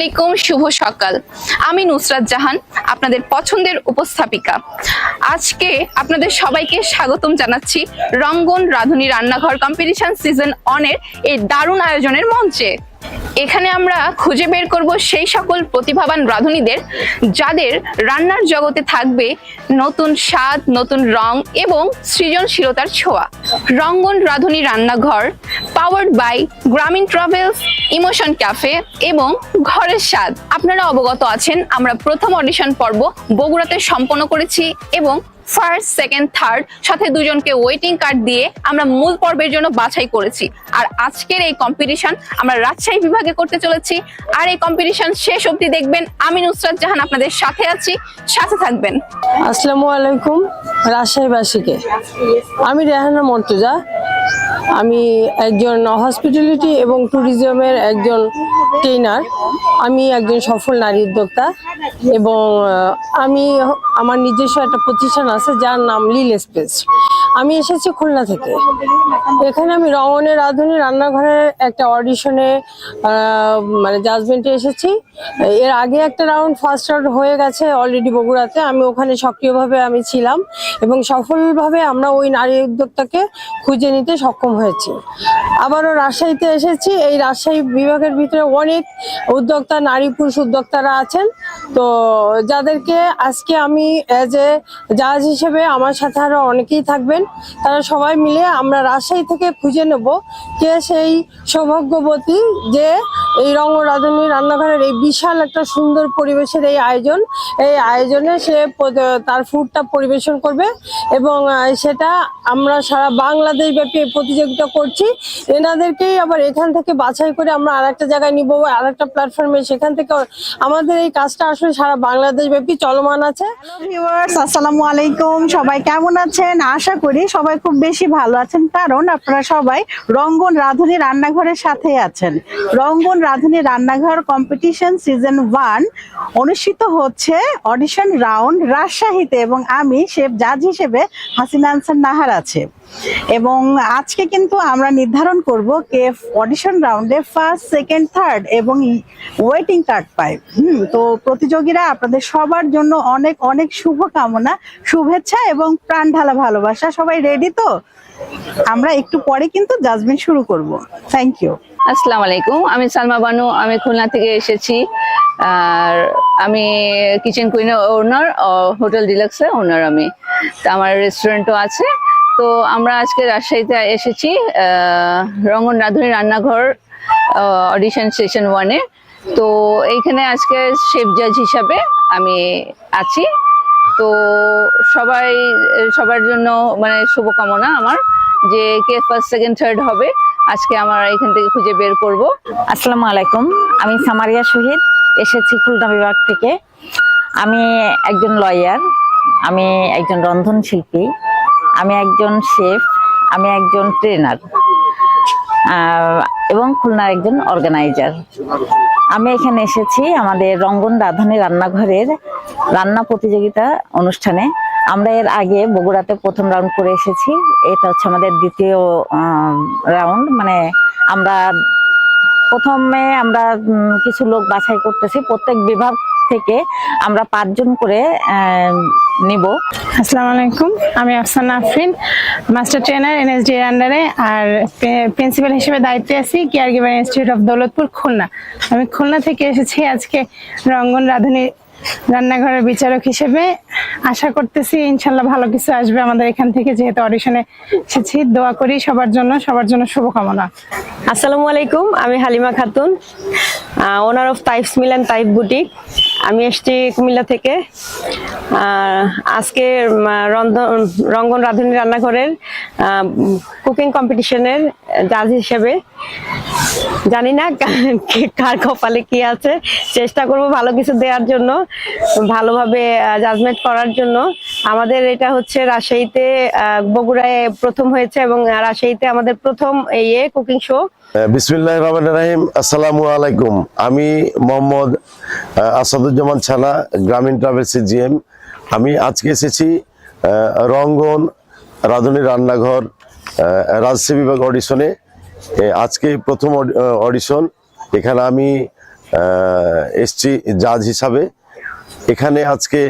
আলাইকুম, শুভ সকাল। আমি নুসরাত জাহান, আপনাদের পছন্দের উপস্থাপিকা। আজকে আপনাদের সবাইকে স্বাগতম জানাচ্ছি রঙ্গন রাঁধুনি রান্নাঘর কম্পিটিশন সিজন 1 এর এই দারুণ আয়োজনের মঞ্চে। এখানে আমরা খুঁজে বের করব সেই সকল প্রতিভাবান রাঁধুনিদের যাদের রান্নার জগতে থাকবে নতুন স্বাদ, নতুন রং এবং সৃজনশীলতার ছোঁয়া। রঙ্গন রাঁধুনি রান্নাঘর পাওয়ার্ড বাই গ্রামীণ ট্রাভেলস, ইমোশন ক্যাফে এবং ঘরের স্বাদ। আপনারা অবগত আছেন আমরা প্রথম অডিশন পর্ব বগুড়াতে সম্পন্ন করেছি এবং ফার্স্ট, সেকেন্ড, থার্ড সাথে দুজনকে ওয়েটিং কার্ড দিয়ে আমরা মূল পর্বের জন্য বাছাই করেছি। আর আজকের এই কম্পিটিশন আমরা রাজশাহী বিভাগে করতে চলেছি। আর এই কম্পিটিশন শেষ অবধি দেখবেন। আমি নুসরাত জাহান আপনাদের সাথে আছি, সাথে থাকবেন। আসসালামু আলাইকুম রাজশাহীবাসীকে। আমি রেহানা মর্তুজা। আমি একজন হসপিটালিটি এবং ট্যুরিজমের একজন ট্রেনার। আমি একজন সফল নারী উদ্যোক্তা এবং আমার নিজস্ব একটা প্রতিষ্ঠান আছে যার নাম লিল স্পেস। আমি এসেছি খুলনা থেকে। এখানে আমি রঙ্গনের রাঁধুনি রান্নাঘরের একটা অডিশনে মানে জাজমেন্টে এসেছি। এর আগে একটা রাউন্ড ফার্স্ট রাউন্ড হয়ে গেছে অলরেডি বগুড়াতে। আমি ওখানে সক্রিয়ভাবে আমি ছিলাম এবং সফলভাবে আমরা ওই নারী উদ্যোক্তাকে খুঁজে নিতে সক্ষম হয়েছি। আবারও রাজশাহীতে এসেছি। এই রাজশাহী বিভাগের ভিতরে অনেক উদ্যোক্তা, নারী পুরুষ উদ্যোক্তারা আছেন। তো যাদেরকে আজকে আমি অ্যাজ এ জাজ হিসেবে, আমার সাথে আরো অনেকেই থাকবেন, তারা সবাই মিলে আমরা রাজশাহী থেকে খুঁজে নেব কে সেই সৌভাগ্যবতী যে এই রঙ্গন রাঁধুনি রান্নাঘরের এই বিশাল একটা সুন্দর পরিবেশের এই আয়োজনে সে তার ফুডটা পরিবেশন করবে এবং সেটা আমরা সারা বাংলাদেশ ব্যাপী প্রতিযোগিতা করছি। এনাদেরকেই আবার এখান থেকে বাছাই করে আমরা আরেকটা জায়গায় নিব, আরেকটা প্ল্যাটফর্মে। সেখান থেকে আমাদের এই কাজটা আসলে সারা বাংলাদেশ ব্যাপী চলমান আছে। ভিউয়ার্স, আসসালামু আলাইকুম। সবাই কেমন আছেন? আশা করি সবাই খুব বেশি ভালো আছেন, কারণ আপনারা সবাই রঙ্গন রাঁধুনি রান্নাঘরের সাথে আছেন। রঙ্গন রাঁধুনি রান্নাঘর কম্পিটিশন সিজন 1 অনুষ্ঠিত হচ্ছে অডিশন রাউন্ড রাজশাহীতে এবং আমি শেফ জাজ হিসেবে হাসিনা আনসার নাহার আছে। এবং আজকে কিন্তু আমরা নির্ধারণ করব কে অডিশন রাউন্ডে ফার্স্ট, সেকেন্ড, থার্ড এবং ওয়েটিং কার্ড পায়। তো প্রতিযোগীরা, আপনাদের সবার জন্য অনেক অনেক শুভকামনা, শুভেচ্ছা এবং প্রাণ ঢালা ভালোবাসা। সবাই রেডি তো? আমরা একটু পরে কিন্তু জাজমেন্ট শুরু করব। Thank you. আসসালামু আলাইকুম, আমি সালমা বানু। আমি খুলনা থেকে এসেছি। আর আমি কিচেন কুইনের ওনার, হোটেল ডিলাক্সের ওনার আমি। তো আমার রেস্টুরেন্টও আছে। তো আমরা আজকে রাজশাহীতে এসেছি রঙ্গন রাঁধুনি রান্নাঘর অডিশন সেশন 1-এ। তো এইখানে আজকে শেফ জাজ হিসাবে আমি আছি। তো সবার জন্য মানে শুভকামনা আমার, যে কে ফার্স্ট, সেকেন্ড, থার্ড হবে আজকে আমরা এখান থেকে খুঁজে বের করব। আসসালামু আলাইকুম, আমি সামারিয়া শহীদ, এসেছি খুলনা বিভাগ থেকে। আমি একজন লয়ার, আমি একজন রন্ধনশিল্পী, আমি একজন শেফ, আমি একজন ট্রেনার এবং খুলনার একজন অর্গানাইজার। আমি এখানে এসেছি আমাদের রঙ্গন রাঁধুনি রান্নাঘরের রান্না প্রতিযোগিতা অনুষ্ঠানে। আমরা এর আগে বগুড়াতে প্রথম রাউন্ড করে এসেছি। এটা হচ্ছে আমাদের দ্বিতীয় রাউন্ড। মানে প্রথমে আমরা কিছু লোক বাছাই করতেছি, প্রত্যেক বিভাগ থেকে আমরা 5 জন করে নিব। আসসালামু আলাইকুম, আমি Afsana Afrin, master trainer NSD এর আন্ডারে, আর প্রিন্সিপাল হিসেবে দায়িত্বে আছি care giver institute of Daulatpur, Khulna. আমি খুলনা থেকে এসেছি আজকে রঙ্গন রাঁধুনি রান্নাঘরের বিচারক হিসেবে। আশা করতেছি ইনশাল্লাহ ভালো কিছু আসবে আমাদের এখান থেকে, যেহেতু অডিশনে এসেছি। দোয়া করি সবার জন্য শুভকামনা। আসসালামু আলাইকুম, আমি Halima Khatun, owner of Taif's meal and Taif boutique. আমি এসেছি কুমিল্লা থেকে। আজকে রঙ্গন রাঁধুনি রান্নাঘরের কুকিং কম্পিটিশনের জাজ হিসেবে। জানি না কার কপালে কি আছে, চেষ্টা করব ভালো কিছু দেওয়ার জন্য, ভালোভাবে জাজমেন্ট করার জন্য। আমাদের এটা হচ্ছে রাজশাহীতে, বগুড়ায় প্রথম হয়েছে এবং রাজশাহীতে আমাদের প্রথম কুকিং শো। বিসমিল্লাহির রহমানির রহিম। আসসালামু আলাইকুম, আমি মোহাম্মদ আসাদুজ্জামান ছানা, গ্রামীণ ট্রাভেলসের জিএম। আমি আজকে এসেছি রঙ্গন রাঁধুনি রান্নাঘর রাজশাহী বিভাগ অডিশনে। আজকে প্রথম অডিশন। এখানে আমি এসছি জাজ হিসাবে। এখানে আজকে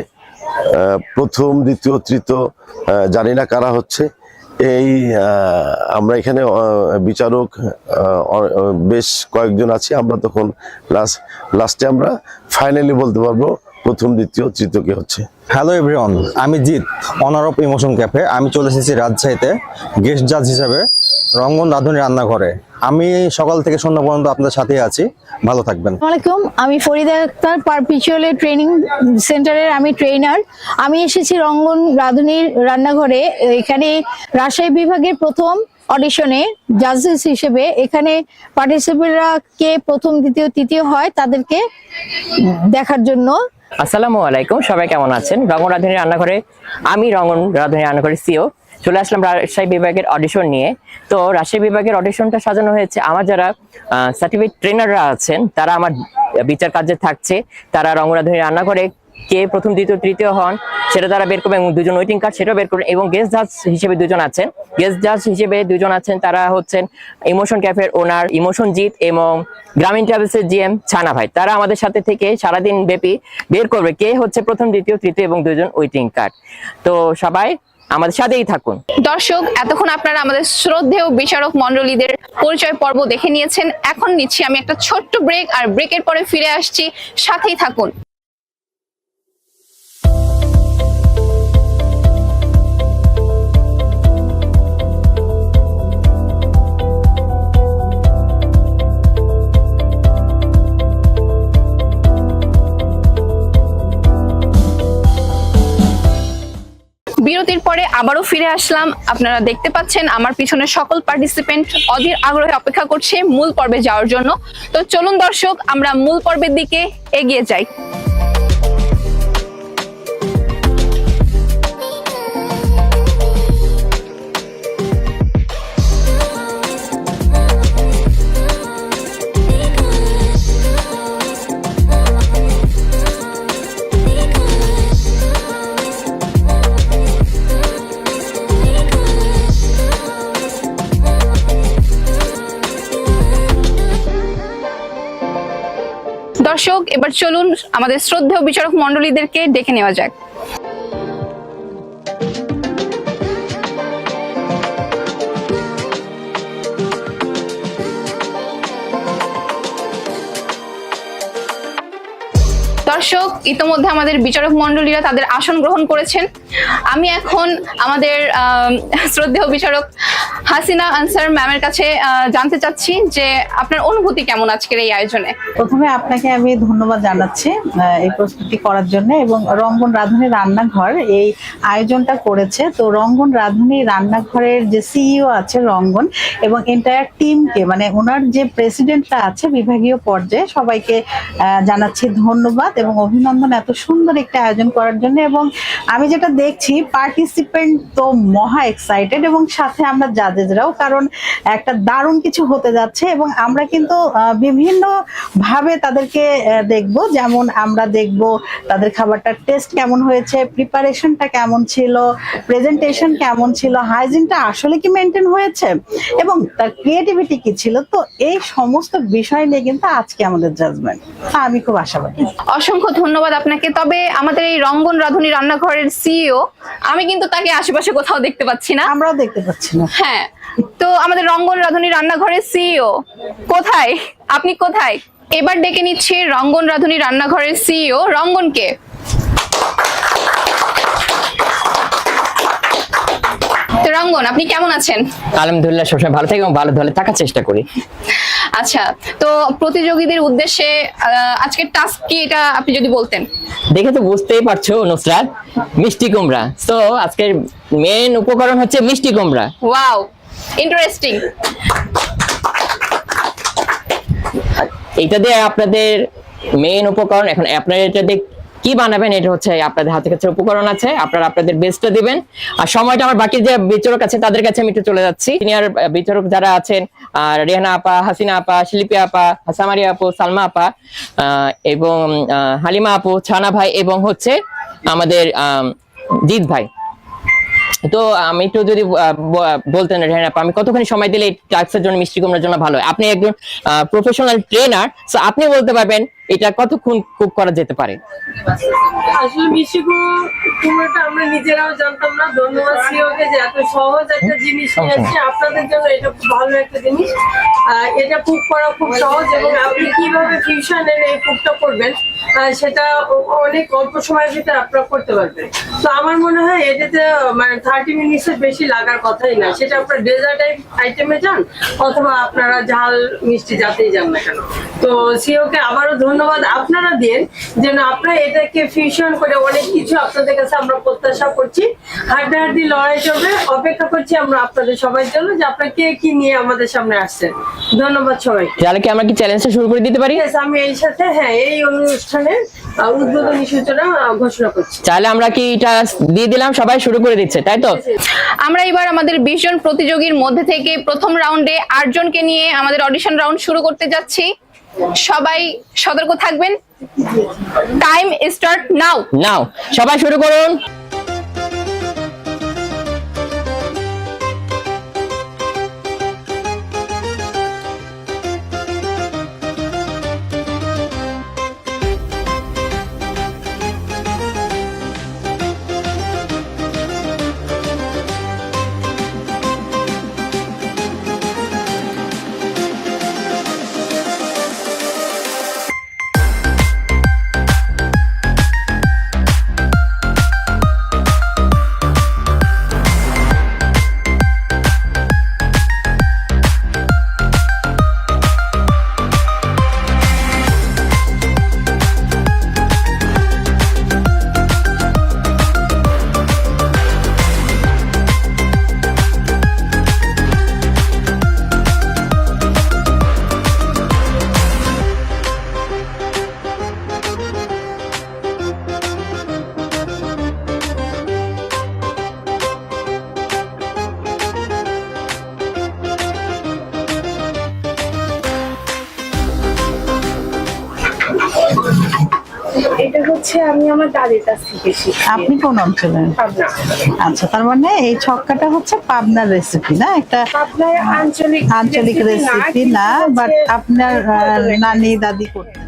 প্রথম, দ্বিতীয়, তৃতীয় জানি না কারা হচ্ছে, এই আমরা এখানে বিচারক বেশ কয়েকজন আছি। আমরা তখন লাস্টে আমরা ফাইনালি বলতে পারবো প্রথম, দ্বিতীয়, তৃতীয় কে হচ্ছে। হ্যালো এভরিওয়ান, আমি Jeet, honour of emotion cafe. আমি চলে এসেছি রাজশাহীতে গেস্ট জাজ হিসাবে রঙ্গন রাঁধুনি রান্নাঘরে। আমি সকাল থেকে সন্ধ্যা পর্যন্ত আপনাদের সাথেই আছি, ভালো থাকবেন। আসসালামাইকুম, আমি ফরিদা আক্তার, পারপিচুয়াল ট্রেনিং সেন্টারের আমি ট্রেনার। আমি এসেছি রঙ্গন রাঁধুনির রান্নাঘরে। এখানে রাজশাহী বিভাগের প্রথম অডিশনে জাজেস হিসেবে এখানে পার্টিসিপেন্টরা কে প্রথম, দ্বিতীয়, তৃতীয় হয় তাদেরকে দেখার জন্য। আসসালামু আলাইকুম, সবাই কেমন আছেন? রঙ্গন রাঁধুনি রান্নাঘরে আমি রঙ্গন রাঁধুনি রান্নাঘরের সিও চলে আসলাম রাজশাহী বিভাগের অডিশন নিয়ে। তো রাজশাহী বিভাগের অডিশনটা সাজানো হয়েছে, আমার যারা সার্টিফিকেট ট্রেনাররা আছেন তারা আমার বিচার কার্যে থাকছে। তারা রঙ্গন রাঁধুনি রান্নাঘরে কে প্রথম, দ্বিতীয়, তৃতীয় হন সেটা তারা বের করবেন, এবং দুজন ওয়েটিং কার্ড সেটাও বের করবেন। এবং গেস্ট জাজ হিসেবে দুজন আছেন, গেস্ট জাজ হিসেবে দুজন আছেন, তারা হচ্ছেন ইমোশন ক্যাফের ওনার ইমোশন জিৎ এবং গ্রামীণ ট্রাভেলসের জিএম ছানা ভাই। তারা আমাদের সাথে থেকে সারাদিন ব্যাপী বের করবে কে হচ্ছে প্রথম, দ্বিতীয়, তৃতীয় এবং দুজন ওয়েটিং কার্ড। তো সবাই আমাদের সাথেই থাকুন। দর্শক, এতক্ষণ আপনারা আমাদের শ্রদ্ধেয় বিচারক মণ্ডলীদের পরিচয় পর্ব দেখে নিয়েছেন। এখন নিচ্ছি আমি একটা ছোট্ট ব্রেক, আর ব্রেকের পরে ফিরে আসছি, সাথেই থাকুন। বিরতির পরে আবারও ফিরে আসলাম। আপনারা দেখতে পাচ্ছেন আমার পিছনে সকল পার্টিসিপেন্ট অধীর আগ্রহে অপেক্ষা করছে মূল পর্বে যাওয়ার জন্য। তো চলুন দর্শক, আমরা মূল পর্বের দিকে এগিয়ে যাই। দর্শক, এবার চলুন আমাদের শ্রদ্ধেয় বিচারক মণ্ডলীদেরকে ডেকে নেওয়া যাক। দর্শক, ইতোমধ্যে আমাদের বিচারক মণ্ডলীরা তাদের আসন গ্রহণ করেছেন। আমি এখন আমাদের শ্রদ্ধেয় বিচারক হাসিনা আনসার ম্যামের কাছে জানতে চাচ্ছি যে আপনার অনুভূতি কেমন আজকের এই আয়োজনে। প্রথমে আপনাকে আমি ধন্যবাদ জানাচ্ছি এই প্রস্তুতি করার জন্য, এবং রঙ্গন রাঁধুনি রান্নাঘর এই আয়োজনটা করেছে। তো রঙ্গন রাঁধুনি রান্নাঘরের যে সিইও আছে রঙ্গন এবং এন্টায়ার টিমকে, মানে ওনার যে প্রেসিডেন্টটা আছে বিভাগীয় পর্যায়ে, সবাইকে জানাচ্ছি ধন্যবাদ এবং অভিনন্দন এত সুন্দর একটা আয়োজন করার জন্য। এবং আমি যেটা দেখছি পার্টিসিপেন্ট তো মহা এক্সাইটেড, এবং সাথে আমরা জাজেসরাও, কারণ একটা দারুণ কিছু হতে যাচ্ছে। এবং আমরা কিন্তু বিভিন্ন ভাবে তাদেরকে দেখব, যেমন আমরা দেখব তাদের খাবারটার টেস্ট কেমন হয়েছে, প্রিপারেশনটা কেমন ছিল, প্রেজেন্টেশন কেমন ছিল, হাইজিনটা আসলে কি মেনটেন হয়েছে, এবং তার ক্রিয়েটিভিটি কি ছিল। তো এই সমস্ত বিষয় নিয়ে কিন্তু আজকে আমাদের জাজমেন্ট, আমি খুব আশাবাদী। অসংখ্য ধন্যবাদ আপনাকে। তবে আমাদের এই রঙ্গন রাঁধুনি রান্নাঘরের সিইও, আমি কিন্তু তাকে আশেপাশে কোথাও দেখতে পাচ্ছি না। আমরাও দেখতে পাচ্ছি না। হ্যাঁ, তো আমাদের রঙ্গন রাঁধুনি রান্নাঘরের সিইও কোথায়? আপনি কোথায়? এবার ডেকে নিচ্ছি রঙ্গন রাঁধুনি রান্নাঘরের সিইও রঙ্গনকে। তো রঙ্গন, আপনি কেমন আছেন? আলহামদুলিল্লাহ, সবসময় ভালো থাকি এবং ভালো ধরে থাকার চেষ্টা করি। আচ্ছা, তো প্রতিযোগীদের উদ্দেশ্যে আজকের টাস্ক কি, এটা আপনি যদি বলতেন। দেখে তো বুঝতেই পারছো নুসরাত, মিষ্টি কুমড়া। তো আজকের মেন উপকরণ হচ্ছে মিষ্টি কুমড়া। Wow, interesting. এটা দিয়ে আপনাদের মেন উপকরণ। এখন আপনারা এটা দিয়ে কি বানাবেন, এটা হচ্ছে আপনাদের হাতে কাছে উপকরণ আছে, আপনারা আপনাদের বেস্টটা দিবেন। আর সময়টা আমার বাকি যে বিচারক আছে তাদের কাছে আমি একটু চলে যাচ্ছি। সিনিয়র বিচারক যারা আছেন, রেহানা আপা, হাসিনা আপা, শিল্পী আপা, হাসামারি আপু, সালমা আপা এবং হালিমা আপু, ছানা ভাই এবং হচ্ছে আমাদের জিৎ ভাই। তো আমি একটু যদি বলতেন রেহানা আপা, আমি কতখানি সময় দিলে এই টাস্কের জন্য মিষ্টি কুমড়ার জন্য ভালো হয়? আপনি একজন প্রফেশনাল ট্রেনার, সো আপনি বলতে পারবেন এটা কতক্ষণ কুক করা যেতে পারে। আসলে মিষ্টি কুমড়োটা আমরা নিজেরাও জানতাম না। ধন্যবাদ সিওকে যে এত সহজ একটা জিনিস নিয়ে আসছে আপনাদের জন্য। এটা খুব ভালো একটা জিনিস। এটা কুক করা খুব সহজ এবং আপনি কিভাবে ফিউশন এনে এই কুকটা করবেন সেটা অনেক অল্প সময়ের ভিতরে আপনারা করতে পারবেন। তো আমার মনে হয় এটাতে মানে 30 মিনিটসের বেশি লাগার কথাই না। সেটা আপনার ডেজার্ট আইটেমে যান অথবা আপনারা ঝাল মিষ্টি যাতেই যান না কেন। তো সিওকে আবারও ধন্যবাদ আপনারা দেন যেন আপনারা এটাকে ফিউশন করে অনেক কিছু আপনাদের কাছে আমরা প্রত্যাশা করছি। হাড্ডাহাড্ডি লড়াই চলবে, অপেক্ষা করছি আমরা আপনাদের সবার জন্য যে আপনারা কে কি নিয়ে আমাদের সামনে আসছেন। ধন্যবাদ সবাই। তাহলে কি আমরা কি চ্যালেঞ্জটা শুরু করে দিতে পারি? আমি এই সাথে এই অনুষ্ঠানের উদ্বোধনী সূচনা ঘোষণা করছি। তাহলে আমরা কি এটা দিয়ে দিলাম, সবাই শুরু করে দিচ্ছে, তাই তো? আমরা এবার আমাদের 20 জন প্রতিযোগীর মধ্যে থেকে প্রথম রাউন্ডে 8 জনকে নিয়ে আমাদের অডিশন রাউন্ড শুরু করতে যাচ্ছি। সবাই সতর্ক থাকবেন। Time start now. নাও সবাই শুরু করুন। এটা হচ্ছে আমি আমার দাদির কাছ থেকে শিখি। আপনি কোন অঞ্চলের? পাবনা। আচ্ছা, তার মানে এই ছক্কাটা হচ্ছে পাবনার রেসিপি না? একটা পাবনার আঞ্চলিক রেসিপি না, বাট আপনার নানি দাদি করতেন।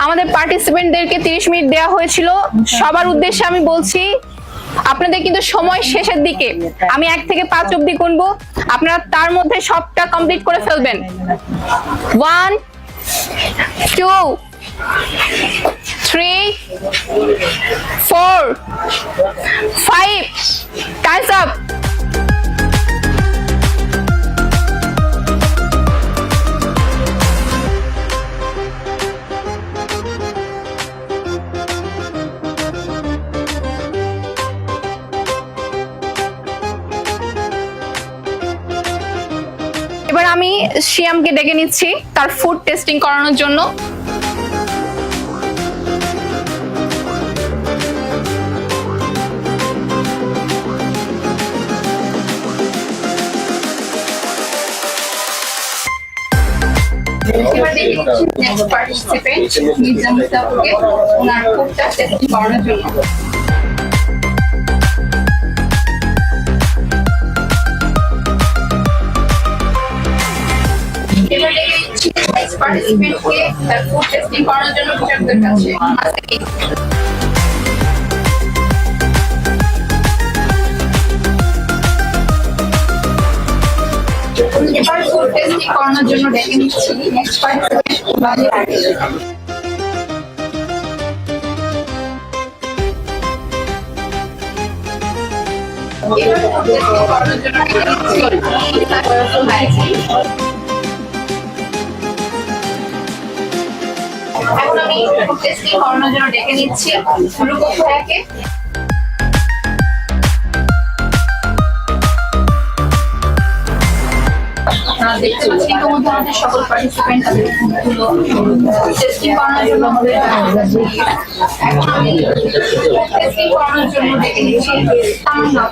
আমাদের পার্টিসিপেন্টদেরকে 30 মিনিট দেওয়া হয়েছিল। সবার উদ্দেশ্যে আমি বলছি, আপনাদের কিন্তু সময় শেষের দিকে। আমি 1 থেকে 5 অবধি গুনবো, আপনারা তার মধ্যে সবটা কমপ্লিট করে ফেলবেন। 1 2 3 4 5 টাইমস আপ। এবার আমি শিয়ামকে ডেকে নিচ্ছি তার ফুড টেস্টিং করানোর জন্য। এবার ডেকে নিচ্ছি নেক্সট পার্টিসিপেন্ট মির্জা মুস্তাফাকে ওনার ফুডটা টেস্টিং করানোর জন্য। এবার ডেকে নিচ্ছি নেক্সট পার্টিসিপেন্টকে তার ফুড টেস্টিং করানোর জন্য টিচারদের কাছে। এবার ফুড টেস্টিং করানোর জন্য ডেকে নিচ্ছি নেক্সট পার্টিসিপেন্ট। এবার ফুড টেস্টিং করানোর জন্য ডেকে নিচ্ছি। এখন আমি ফুড টেস্টিং করানোর জন্য ডেকে নিচ্ছি রূপক ভাইয়াকে। দেখতে পাচ্ছি ইতিমধ্যে আমাদের সকল পার্টিসিপেন্ট তাদের ফুডগুলো টেস্টিং করানোর জন্য আমাদের টেস্টিং করানোর জন্য ডেকে নিচ্ছি তামান্না।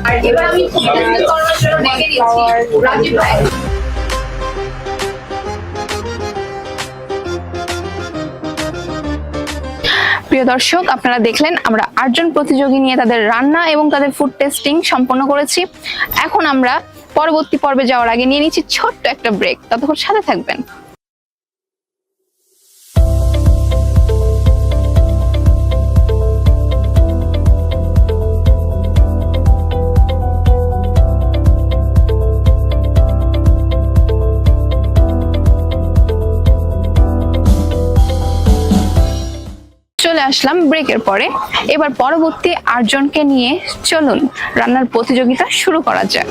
আর এবার আমি টেস্টিং করানোর জন্য ডেকে নিচ্ছি রাজীব ভাই। প্রিয় দর্শক, আপনারা দেখলেন আমরা 8 জন প্রতিযোগী নিয়ে তাদের রান্না এবং তাদের ফুড টেস্টিং সম্পন্ন করেছি। এখন আমরা পরবর্তী পর্বে যাওয়ার আগে নিয়ে নিচ্ছি ছোট্ট একটা ব্রেক, ততক্ষণ সাথে থাকবেন। চলে আসলাম ব্রেকের পরে। এবার পরবর্তী 8 জনকে নিয়ে চলুন রান্নার প্রতিযোগিতা শুরু করা যাক।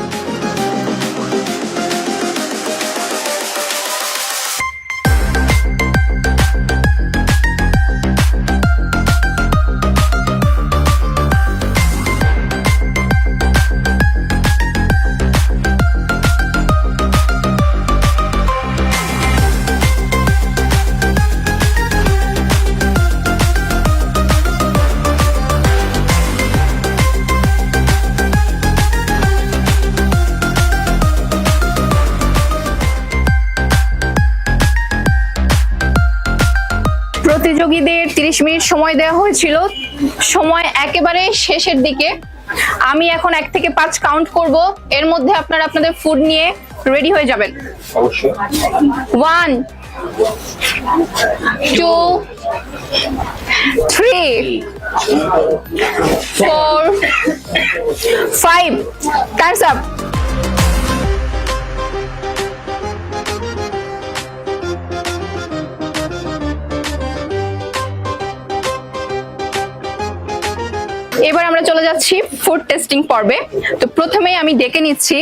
প্রতিযোগীদের 30 মিনিট সময় দেওয়া হয়েছিল, সময় একেবারে শেষের দিকে। আমি এখন 1 থেকে 5 কাউন্ট করব, এর মধ্যে আপনারা আপনাদের ফুড নিয়ে রেডি হয়ে যাবেন। অবশ্যই 1 2 3 4 5 টাইমস আপ। এবার আমরা চলে যাচ্ছি ফুড টেস্টিং পর্বে। তো প্রথমেই আমি ডেকে নিচ্ছি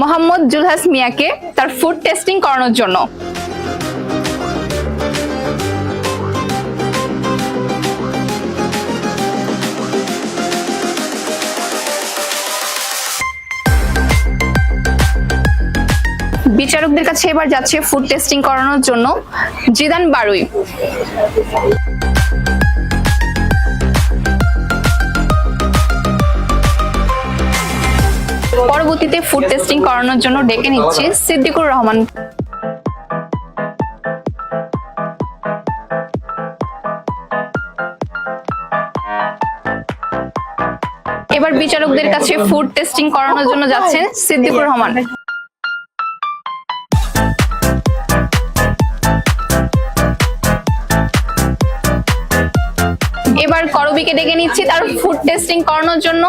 মোহাম্মদ জুলহাস মিয়াকে তার ফুড টেস্টিং করানোর জন্য। বিচারকদের কাছে এবার যাচ্ছে ফুড টেস্টিং করানোর জন্য জিদান বারুই। পরবর্তীতে ফুড টেস্টিং করানোর জন্য ডেকে নিচ্ছি সিদ্দিকুর রহমান। এবার বিচারকদের কাছে ফুড টেস্টিং করানোর জন্য যাচ্ছেন সিদ্দিকুর রহমান। এবার করবিকে ডেকে নিচ্ছি তার ফুড টেস্টিং করানোর জন্য,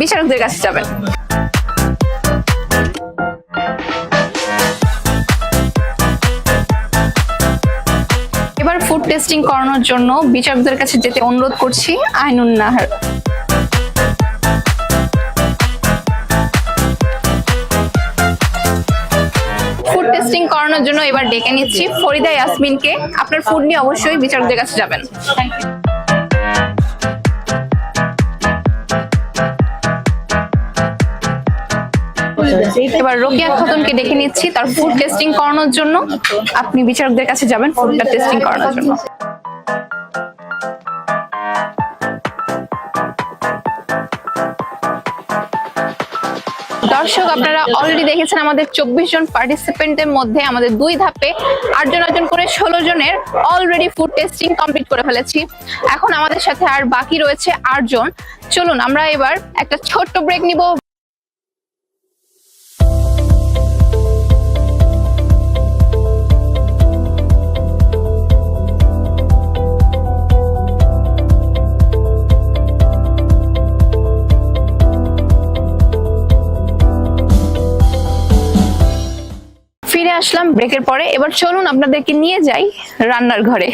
বিচারকদের কাছে যাবেন। এবার ফুড টেস্টিং করানোর জন্য বিচারকদের কাছে যেতে অনুরোধ করছি আইনুন নাহার। ফুড টেস্টিং করানোর জন্য এবার ডেকে নিচ্ছি ফরিদা ইয়াসমিনকে। আপনার ফুড নিয়ে অবশ্যই বিচারকদের কাছে যাবেন। Thank you. এবার রোকিয়া খাতুনকে ডেকে নিচ্ছি তার ফুড টেস্টিং করানোর জন্য। আপনি বিচারকদের কাছে যাবেন ফুডটা টেস্টিং করানোর জন্য। দর্শক, আপনারা অলরেডি দেখেছেন আমাদের 24 জন পার্টিসিপেন্টের মধ্যে আমাদের 2 ধাপে 8 জন করে 16 জনের অলরেডি ফুড টেস্টিং কমপ্লিট করে ফেলেছি। এখন আমাদের সাথে আর বাকি রয়েছে 8 জন। চলুন আমরা এবার একটা ছোট্ট ব্রেক নিব। ফিরে আসলাম ব্রেকের পরে। এবার চলুন আপনাদেরকে নিয়ে যাই রান্নার ঘরে।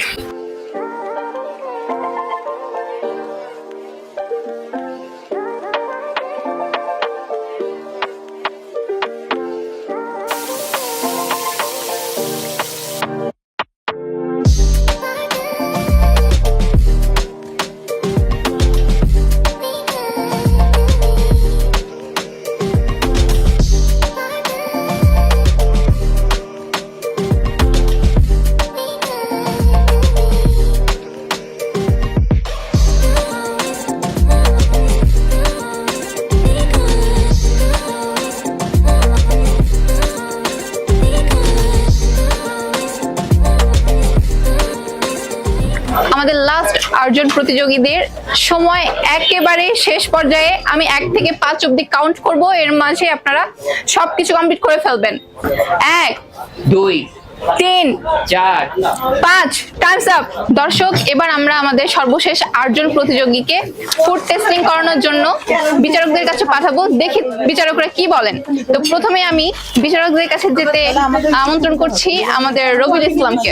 আর্জুন প্রতিযোগীদের সময় একেবারে শেষ পর্যায়ে। আমি 1 থেকে 5 অব্দি কাউন্ট করব, এর মাঝে আপনারা সবকিছু কমপ্লিট করে ফেলবেন। 1 2 3 4 5 টাইমস আপ। দর্শক, এবার আমরা আমাদের সর্বশেষ 8 জন প্রতিযোগীকে ফুড টেস্টিং করানোর জন্য বিচারকদের কাছে পাঠাবো। দেখি বিচারকরা কি বলেন। তো প্রথমে আমি বিচারকদের কাছে যেতে আমন্ত্রণ করছি আমাদের রবিউল ইসলামকে।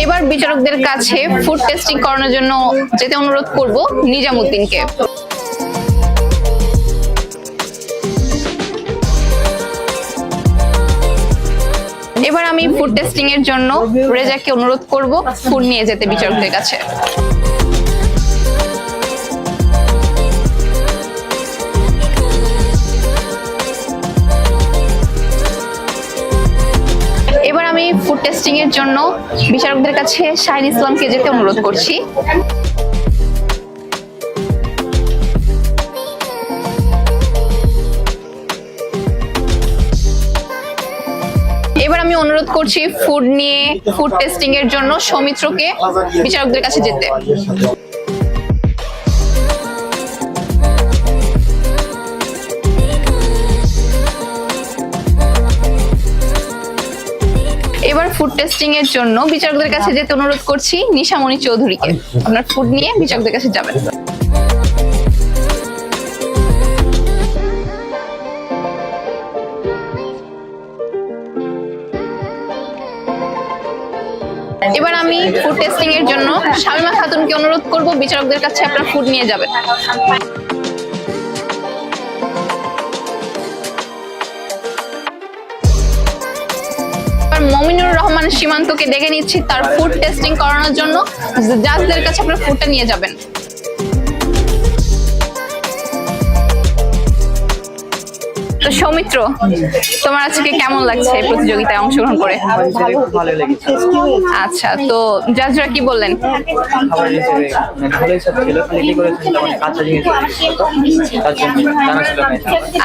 এবার বিচারকদের কাছে ফুড টেস্টিং করানোর জন্য যেতে অনুরোধ করব নিজামুদ্দিনকে। এবার আমি ফুড টেস্টিং এর জন্য রেজাকে অনুরোধ করব ফুড নিয়ে যেতে বিচারকদের কাছে। এবার আমি ফুড টেস্টিং এর জন্য বিচারকদের কাছে শাহিন ইসলামকে যেতে অনুরোধ করছি। এবার আমি অনুরোধ করছি ফুড নিয়ে ফুড টেস্টিং এর জন্য সৌমিত্রকে বিচারকদের কাছে যেতে। এবার ফুড টেস্টিং এর জন্য বিচারকদের কাছে যেতে অনুরোধ করছি নিশামণি চৌধুরীকে। আপনার ফুড নিয়ে বিচারকদের কাছে যাবেন। এবার আমি ফুড টেস্টিং এর জন্য শামিমা খাতুনকে অনুরোধ করব বিচারকদের কাছে আপনার ফুড নিয়ে যাবেন। মমিনুর রহমান সীমান্তকে ডেকে নিচ্ছি তার ফুড টেস্টিং করানোর জন্য। জাজদের কাছে আপনার ফুডটা নিয়ে যাবেন। তো সৌমিত্র, তোমার আজকে কেমন লাগছে এই প্রতিযোগিতায় অংশগ্রহণ করে? ভালো লেগেছে। আচ্ছা, তো জাজরা কি বললেন? খাবার হিসেবে ভালোই সব ছিল, খালি করেছিল মানে কাঁচা জিনিস তার জন্য জানা ছিল না।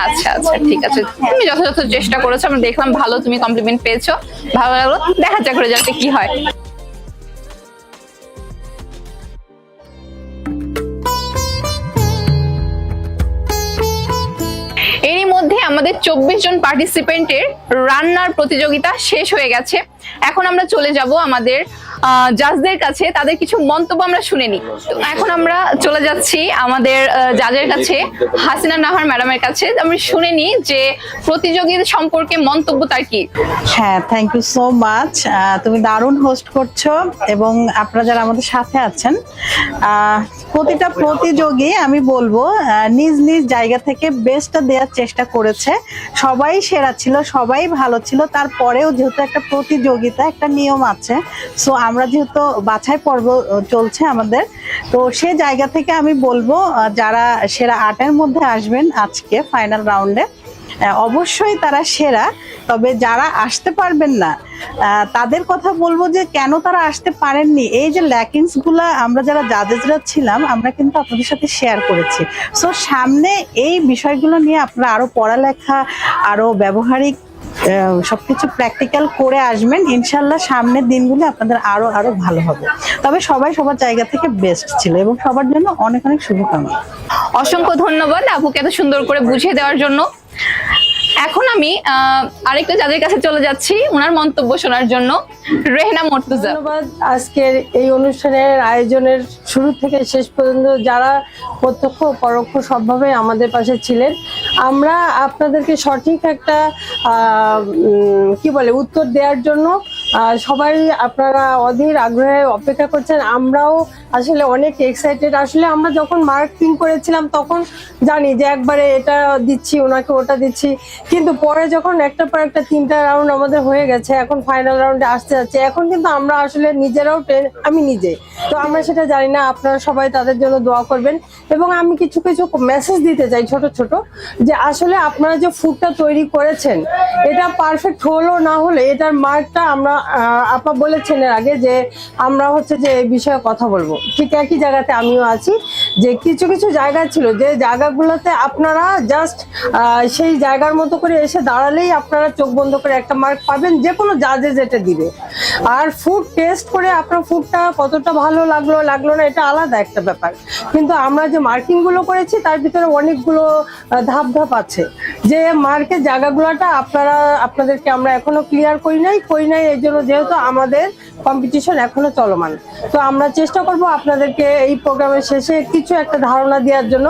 আচ্ছা আচ্ছা, ঠিক আছে, তুমি যথাযথ চেষ্টা করেছো, আমরা দেখলাম ভালো, তুমি কমপ্লিমেন্ট পেয়েছো, ভালো লাগলো। দেখা যাক রেজাল্টে কি হয়। এরই মধ্যে আমাদের 24 জন পার্টিসিপেন্টের রান্নার প্রতিযোগিতা শেষ হয়ে গেছে। এখন আমরা চলে যাব আমাদের জাজদের কাছে, তাদের কিছু মন্তব্য আমরা শুনে নিই। তো এখন আমরা চলে যাচ্ছি আমাদের জাজের কাছে, হাসিনা নাহার ম্যাডামের কাছে। আমরা শুনে নিই যে প্রতিযোগিতা সম্পর্কে মন্তব্য তার কি। হ্যাঁ, থ্যাংক ইউ সো মাচ। তুমি দারুণ হোস্ট করছো এবং আপনারা যারা আমাদের সাথে আছেন, প্রতিটা প্রতিযোগী আমি বলবো নিজ নিজ জায়গা থেকে বেস্টটা দেওয়ার চেষ্টা করেছে। সবাই সেরা ছিল, সবাই ভালো ছিল। তারপরেও যেহেতু একটা প্রতিযোগিতা, একটা নিয়ম আছে, সো আমরা যেহেতু বাছাই পর্ব চলছে আমাদের, তো সে জায়গা থেকে আমি বলবো যারা সেরা 8-এর মধ্যে আসবেন আজকে ফাইনাল রাউন্ডে, অবশ্যই তারা সেরা। তবে যারা আসতে পারবেন না তাদের কথা বলবো যে কেন তারা আসতে পারেননি, এই যে ল্যাকিংস গুলা আমরা যারা জাজেসরা ছিলাম আমরা কিন্তু আপনাদের সাথে শেয়ার করেছি। সো সামনে এই বিষয়গুলো নিয়ে আপনারা আরো পড়ালেখা, আরো ব্যবহারিক সবকিছু প্র্যাকটিক্যাল করে আসবেন। ইনশাল্লাহ সামনের দিনগুলো আপনাদের আরো আরো ভালো হবে। তবে সবাই সবার জায়গা থেকে বেস্ট ছিল এবং সবার জন্য অনেক অনেক শুভকামনা। অসংখ্য ধন্যবাদ আপুকে এত সুন্দর করে বুঝিয়ে দেওয়ার জন্য। এখন আমি আরেকটা যাদের কাছে চলে যাচ্ছি ওনার মন্তব্য শোনার জন্য, রেহনা মর্তুজা। ধন্যবাদ আজকের এই অনুষ্ঠানের আয়োজনের শুরু থেকে শেষ পর্যন্ত যারা প্রত্যক্ষ পরোক্ষ সবভাবে আমাদের পাশে ছিলেন। আমরা আপনাদেরকে সঠিক একটা কি বলে উত্তর দেওয়ার জন্য সবাই আপনারা অধীর আগ্রহে অপেক্ষা করছেন। আমরাও আসলে অনেক এক্সাইটেড। আসলে আমরা যখন মার্কিং করেছিলাম তখন জানি যে একবারে এটা দিচ্ছি, ওনাকে ওটা দিচ্ছি, কিন্তু পরে যখন একটার পর একটা 3টা রাউন্ড আমাদের হয়ে গেছে, এখন ফাইনাল রাউন্ডে আসতে যাচ্ছে, এখন কিন্তু আমরা আসলে নিজেরাও আমি নিজে তো আমরা সেটা জানি না। আপনারা সবাই তাদের জন্য দোয়া করবেন এবং আমি কিছু কিছু মেসেজ দিতে চাই ছোট ছোট, যে আসলে আপনারা যে ফুডটা তৈরি করেছেন এটা পারফেক্ট হলো না হলে এটার মার্কটা আমরা আপা বলেছেন এর আগে যে আমরা হচ্ছে যে এই বিষয়ে কথা বলবো, ঠিক একই জায়গাতে আমিও আছি যে কিছু কিছু জায়গা ছিল যে জায়গাগুলোতে আপনারা জাস্ট সেই জায়গার মতো করে এসে দাঁড়ালেই আপনারা চোখ বন্ধ করে একটা মার্ক পাবেন, যে কোনো জাজে যেটা দিবে। আর ফুড টেস্ট করে আপনার ফুডটা কতটা ভালো লাগলো না এটা আলাদা একটা ব্যাপার, কিন্তু আমরা যে মার্কিং গুলো করেছি তার ভিতরে অনেকগুলো ধাপ আছে, যে মার্কের জায়গাগুলোটা আপনাদেরকে আমরা এখনো ক্লিয়ার করি নাই এই জন্য, যেহেতু আমাদের কম্পিটিশন এখনো চলমান। তো আমরা চেষ্টা করব আপনাদেরকে এই প্রোগ্রামের শেষে কিছু একটা ধারণা দেওয়ার জন্য,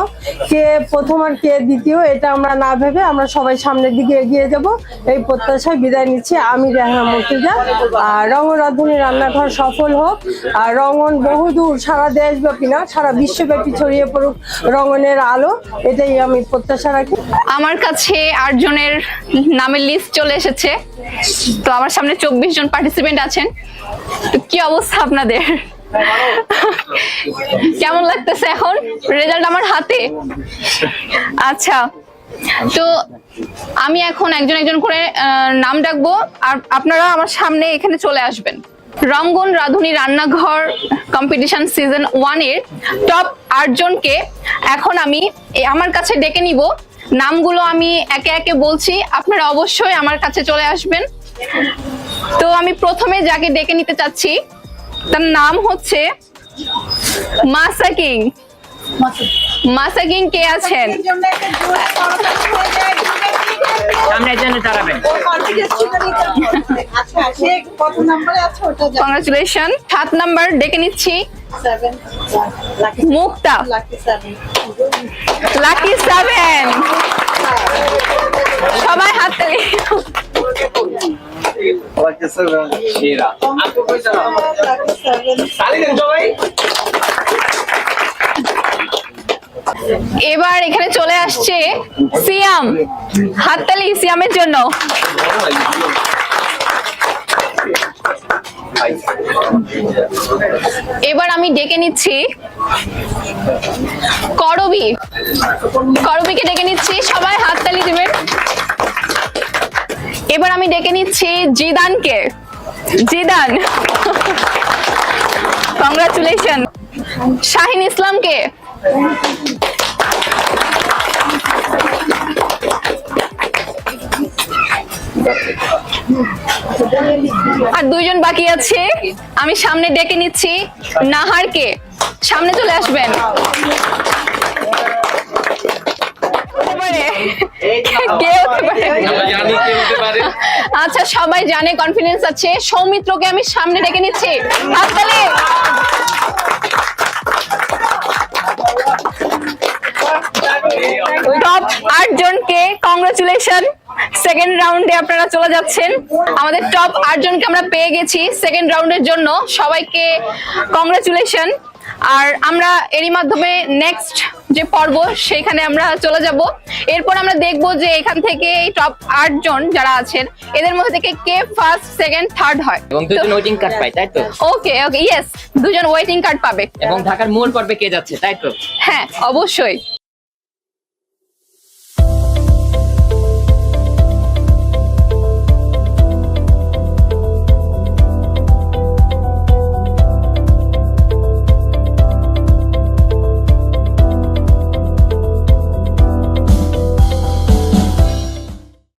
কে প্রথম আর কে দ্বিতীয় এটা আমরা না ভেবে আমরা সবাই সামনের দিকে এগিয়ে যাব, এই প্রত্যাশায় বিদায় নিচ্ছি। আমি রেহানা মর্তুজা। আর রঙ্গন রাঁধুনি রান্নাঘর সফল হোক, আর রঙ্গন বহুদূর, সারা দেশব্যাপী না সারা বিশ্বব্যাপী ছড়িয়ে পড়ুক রঙ্গনের আলো, এটাই আমি প্রত্যাশা রাখি। আমার কাছে 8 জনের নামের লিস্ট চলে এসেছে। তো আমার সামনে 24 জন পার্টিসিপেন্ট আছেন। তো কি অবস্থা আপনাদের? কেমন লাগতেছে এখন? রেজাল্ট আমার হাতে। আচ্ছা, তো আমি এখন একজন করে নাম ডাকবো, আর আপনারা আমার সামনে এখানে চলে আসবেন। রঙ্গন রাঁধুনি রান্নাঘর কম্পিটিশন সিজন 1 এর টপ 8 জনকে এখন আমি আমার কাছে ডেকে নিব। নামগুলো আমি একে একে বলছি, আপনারা অবশ্যই আমার কাছে চলে আসবেন। তো আমি প্রথমে যাকে ডেকে নিতে চাচ্ছি তার নাম হচ্ছে মাসাকিং। মাসাকিং কে আছেন? সামনের জন্য দাঁড়াবেন। কংগ্রাচুলেশন। 7 নাম্বার ডেকে নিচ্ছি মুক্তা। লাকি 7। সবাই হাত তালি। এবার এখানে চলে আসছে সিয়াম। হাততালি সিয়ামের জন্য। এবার আমি ডেকে নিচ্ছি করবি। করবিকে ডেকে নিচ্ছি, সবাই হাততালি দিবেন। এবার আমি ডেকে নিচ্ছি জিদানকে। Zidane, congratulation. শাহিন ইসলামকে। আর 2 জন বাকি আছে, আমি সামনে ডেকে নিচ্ছি নাহারকে। সামনে চলে আসবেন। কে হতে পারে? আচ্ছা, সবাই জানে, কনফিডেন্স আছে। সৌমিত্রকে আমি সামনে ডেকে নিচ্ছি। হাততালি। টপ 8 জনকে কংগ্রাচুলেশন। সেকেন্ড রাউন্ডে আপনারা চলে যাচ্ছেন। আমাদের টপ 8 জনকে আমরা পেয়ে গেছি সেকেন্ড রাউন্ডের জন্য। সবাইকে কংগ্রাচুলেশন। আর আমরা এরই মাধ্যমে নেক্সট যে পর্ব সেইখানে আমরা চলে যাব। এরপর আমরা দেখব যে এখান থেকে এই টপ 8 জন যারা আছেন এদের মধ্যে থেকে কে ফার্স্ট, সেকেন্ড, থার্ড হয়। এবং 2 জন ওয়েটিং কার্ড পায়, তাই তো? ওকে, ইয়েস, 2 জন ওয়েটিং কার্ড পাবে। এবং ঢাকার মূল পর্বে কে যাচ্ছে, তাই তো? হ্যাঁ, অবশ্যই।